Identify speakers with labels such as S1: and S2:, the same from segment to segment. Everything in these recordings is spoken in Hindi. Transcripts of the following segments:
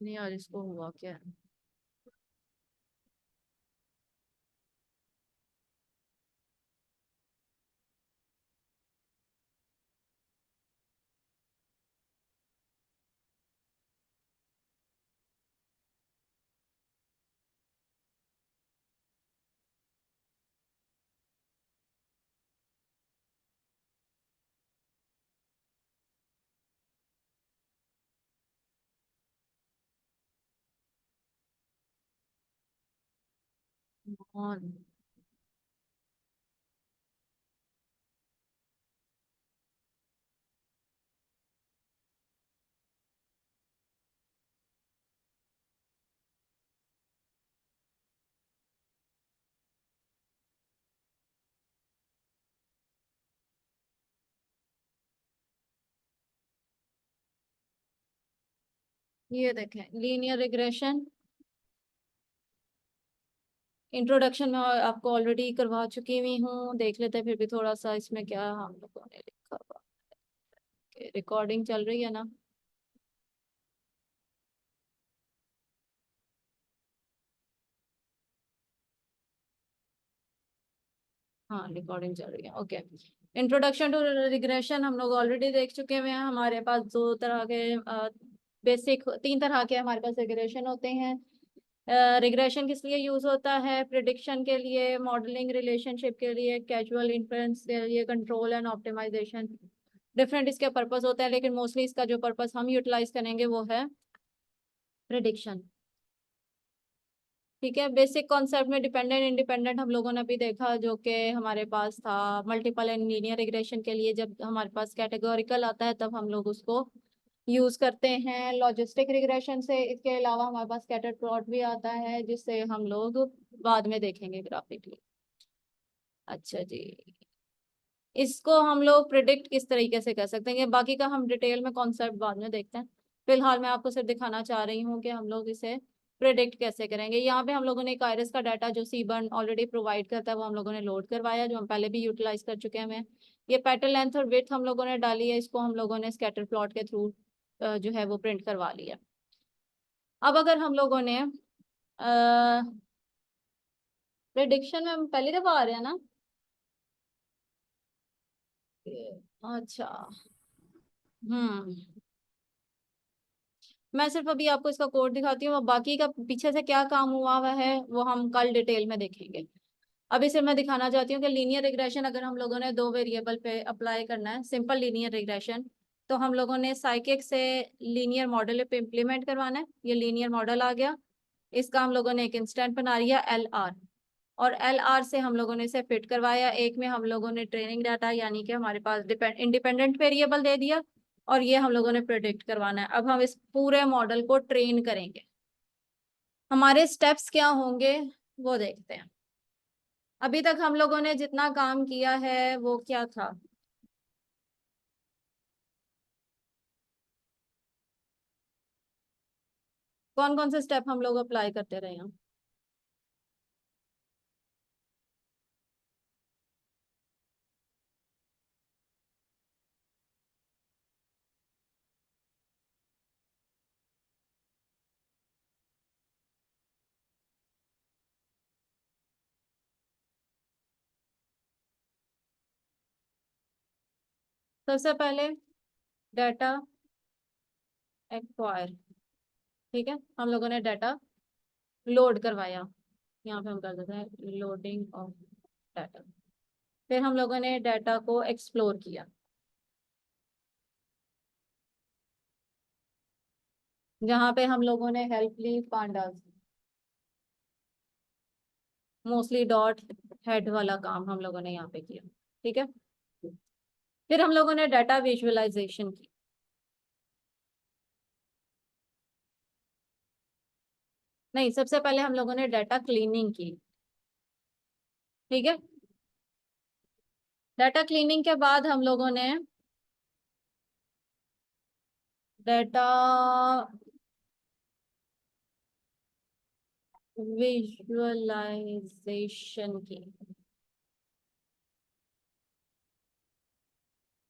S1: नहीं यार, इसको हुआ क्या? और ये देखें, लीनियर रिग्रेशन इंट्रोडक्शन में आपको ऑलरेडी करवा चुकी हुई हूँ, देख लेते हैं फिर भी थोड़ा सा इसमें क्या हम लोगों ने लिखा हुआ। रिकॉर्डिंग चल रही है ना? हाँ, रिकॉर्डिंग चल रही है, ओके। इंट्रोडक्शन टू रिग्रेशन हम लोग ऑलरेडी देख चुके हुए हैं। हमारे पास दो तरह के बेसिक, तीन तरह के हमारे पास रिग्रेशन होते हैं। रिग्रेशन किस लिए यूज होता है? प्रिडिक्शन के लिए, मॉडलिंग रिलेशनशिप के लिए, कैजुअल इन्फ्लुएंस के लिए, कंट्रोल एंड ऑप्टिमाइजेशन। डिफरेंट इसके पर्पस होता है, लेकिन मोस्टली इसका जो पर्पस हम यूटिलाइज करेंगे वो है प्रिडिक्शन। ठीक है। बेसिक कॉन्सेप्ट में डिपेंडेंट इंडिपेंडेंट हम लोगों ने भी देखा, जो कि हमारे पास था मल्टीपल एंड लीनियर रिग्रेशन के लिए। जब हमारे पास कैटेगोरिकल आता है तब हम लोग उसको यूज करते हैं। लॉजिस्टिक रिग्रेशन से इसके अलावा हमारे पास स्कैटर प्लॉट भी आता है, जिससे हम लोग बाद में देखेंगे ग्राफिकली। अच्छा जी, इसको हम लोग प्रिडिक्ट किस तरीके से कर सकते हैं, बाकी का हम डिटेल में कॉन्सेप्ट बाद में देखते हैं। फिलहाल मैं आपको सिर्फ दिखाना चाह रही हूँ कि हम लोग इसे प्रिडिक्ट कैसे करेंगे। यहाँ पे हम लोगों ने कायरस का डाटा जो सीबर्न ऑलरेडी प्रोवाइड करता है वो हम लोगों ने लोड करवाया, जो हम पहले भी यूटिलाइज कर चुके हैं। ये पैटर्न लेंथ और विड्थ हम लोगों ने डाली है, इसको हम लोगों ने स्कैटर प्लॉट के थ्रू जो है वो प्रिंट करवा लिया। अब अगर हम लोगों ने प्रिडिक्शन में पहली दफा आ रहे हैं ना? अच्छा। हम्म। मैं सिर्फ अभी आपको इसका कोड दिखाती हूँ, और बाकी का पीछे से क्या काम हुआ हुआ है वो हम कल डिटेल में देखेंगे। अभी सिर्फ मैं दिखाना चाहती हूँ कि लीनियर रिग्रेशन अगर हम लोगों ने दो वेरिएबल पे अप्लाई करना है, सिंपल लीनियर रिग्रेशन, तो हम लोगों ने साइकिक से लीनियर मॉडल पे इम्प्लीमेंट करवाना है। ये लीनियर मॉडल आ गया, इसका हम लोगों ने एक इंस्टेंट बना लिया LR, और LR से हम लोगों ने इसे फिट करवाया। एक में हम लोगों ने ट्रेनिंग डाटा यानी कि हमारे पास इंडिपेंडेंट वेरिएबल दे दिया, और ये हम लोगों ने प्रेडिक्ट करवाना है। अब हम इस पूरे मॉडल को ट्रेन करेंगे। हमारे स्टेप्स क्या होंगे वो देखते हैं। अभी तक हम लोगों ने जितना काम किया है वो क्या था? कौन कौन से स्टेप हम लोग अप्लाई करते रहे हैं? सबसे पहले डाटा एक्वायर। ठीक है, हम लोगों ने डाटा लोड करवाया। यहाँ पे हम कर देते हैं लोडिंग ऑफ डाटा। फिर हम लोगों ने डाटा को एक्सप्लोर किया, जहाँ पे हम लोगों ने हेल्प ली पांडास। मोस्टली डॉट हेड वाला काम हम लोगों ने यहाँ पे किया। ठीक है। फिर हम लोगों ने डाटा विजुअलाइजेशन की। नहीं, सबसे पहले हम लोगों ने डाटा क्लीनिंग की। ठीक है। डाटा क्लीनिंग के बाद हम लोगों ने डाटा विजुअलाइजेशन की।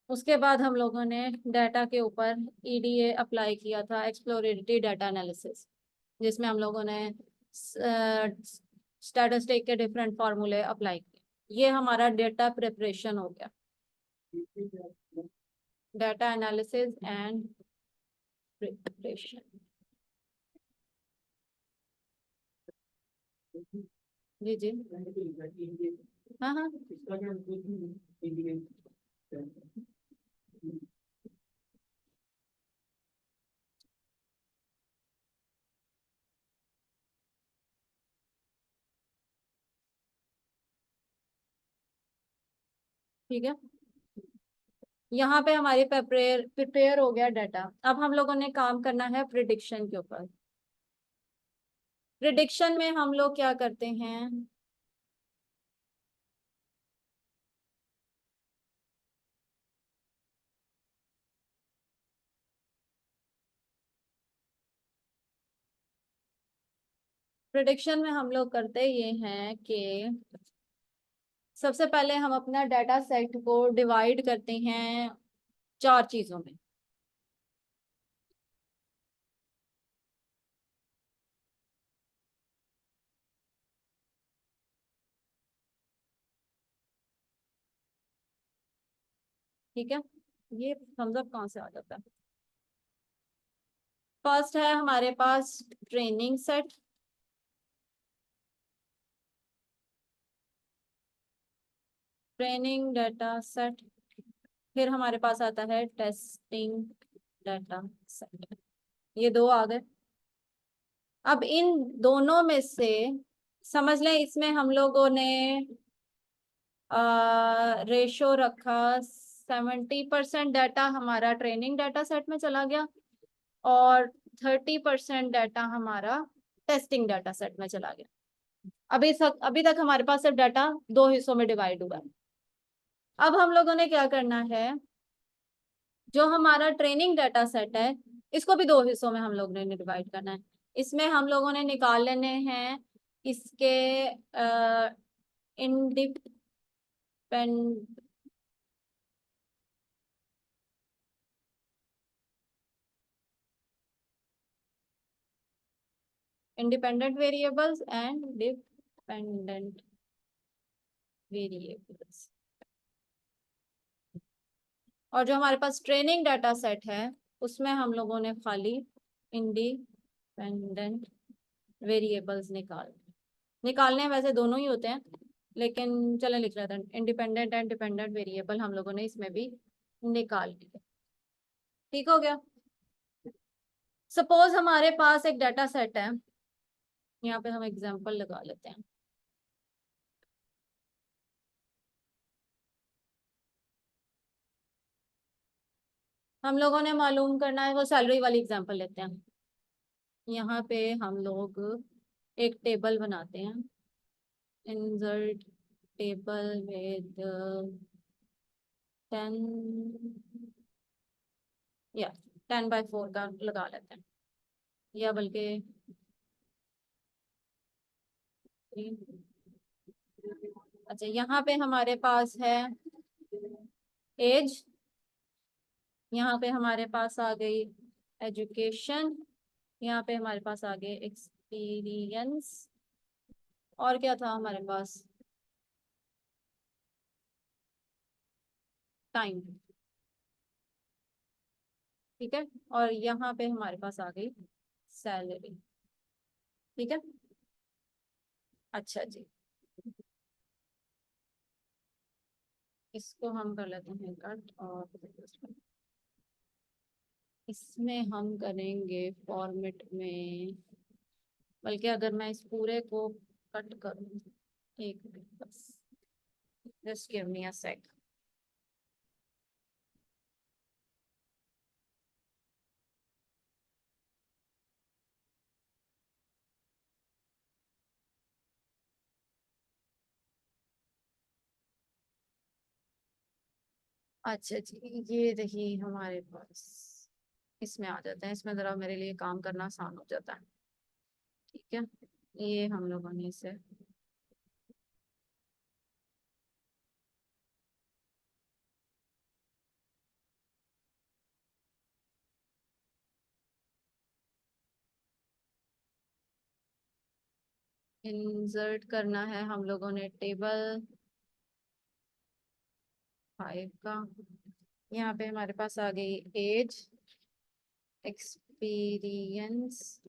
S1: उसके बाद हम लोगों ने डाटा के ऊपर ईडीए अप्लाई किया था, एक्सप्लोरेटरी डाटा एनालिसिस, जिसमें हम लोगों ने स्टैटिस्टिक के डिफरेंट फार्मूले अप्लाई किए। ये हमारा डेटा प्रिपरेशन हो गया, डाटा एनालिसिस एंड प्रिपरेशन। जी जी, हाँ हाँ, ठीक है। यहाँ पे हमारी प्रिपेयर प्रिपेयर हो गया डाटा। अब हम लोगों ने काम करना है प्रिडिक्शन के ऊपर। प्रिडिक्शन में हम लोग क्या करते हैं, प्रिडिक्शन में हम लोग करते ये हैं कि सबसे पहले हम अपना डाटा सेट को डिवाइड करते हैं 4 चीजों में। ठीक है, ये थम्स अप कहाँ से आ जाता है। फर्स्ट है हमारे पास training set, training data set. फिर हमारे पास आता है टेस्टिंग डाटा सेट। ये 2 आ गए। अब इन दोनों में से समझ लें, इसमें हम लोगों ने रेशो रखा, 70% डाटा हमारा ट्रेनिंग डाटा सेट में चला गया और 30% डाटा हमारा टेस्टिंग डाटा सेट में चला गया। अभी तक हमारे पास सिर्फ डाटा 2 हिस्सों में डिवाइड हुआ है। अब हम लोगों ने क्या करना है, जो हमारा ट्रेनिंग डाटा सेट है इसको भी 2 हिस्सों में हम लोग ने डिवाइड करना है। इसमें हम लोगों ने निकाल लेने हैं इसके independ independent variables and dependent variables. और जो हमारे पास ट्रेनिंग डाटा सेट है उसमें हम लोगों ने खाली इंडिपेंडेंट वेरिएबल्स निकालने वैसे दोनों ही होते हैं, लेकिन चले लिख लेते हैं इंडिपेंडेंट एंड डिपेंडेंट वेरिएबल हम लोगों ने इसमें भी निकाल लिए। ठीक हो गया। सपोज हमारे पास एक डाटा सेट है, यहाँ पे हम एग्जांपल लगा लेते हैं। हम लोगों ने मालूम करना है, वो सैलरी वाली एग्जांपल लेते हैं। यहाँ पे हम लोग एक टेबल बनाते हैं, insert table with 10 या 10/4 का लगा लेते हैं, या बल्कि अच्छा, यहाँ पे हमारे पास है एज, यहाँ पे हमारे पास आ गई एजुकेशन, यहाँ पे हमारे पास आ गए एक्सपीरियंस, और क्या था हमारे पास, टाइम। ठीक है, और यहाँ पे हमारे पास आ गई सैलरी। ठीक है, अच्छा जी, इसको हम कर लेते हैं कट, और इसमें हम करेंगे फॉर्मेट में, बल्कि अगर मैं इस पूरे को कट करूँ, एक मिनट बस, जस्ट गिव मी अ सेक। अच्छा जी, ये रही हमारे पास, इसमें आ जाते हैं, इसमें जरा मेरे लिए काम करना आसान हो जाता है। ठीक है, ये हम लोगों ने इसे इंसर्ट करना है हम लोगों ने टेबल 5 का। यहाँ पे हमारे पास आ गई एज, एक्सपीरियंस,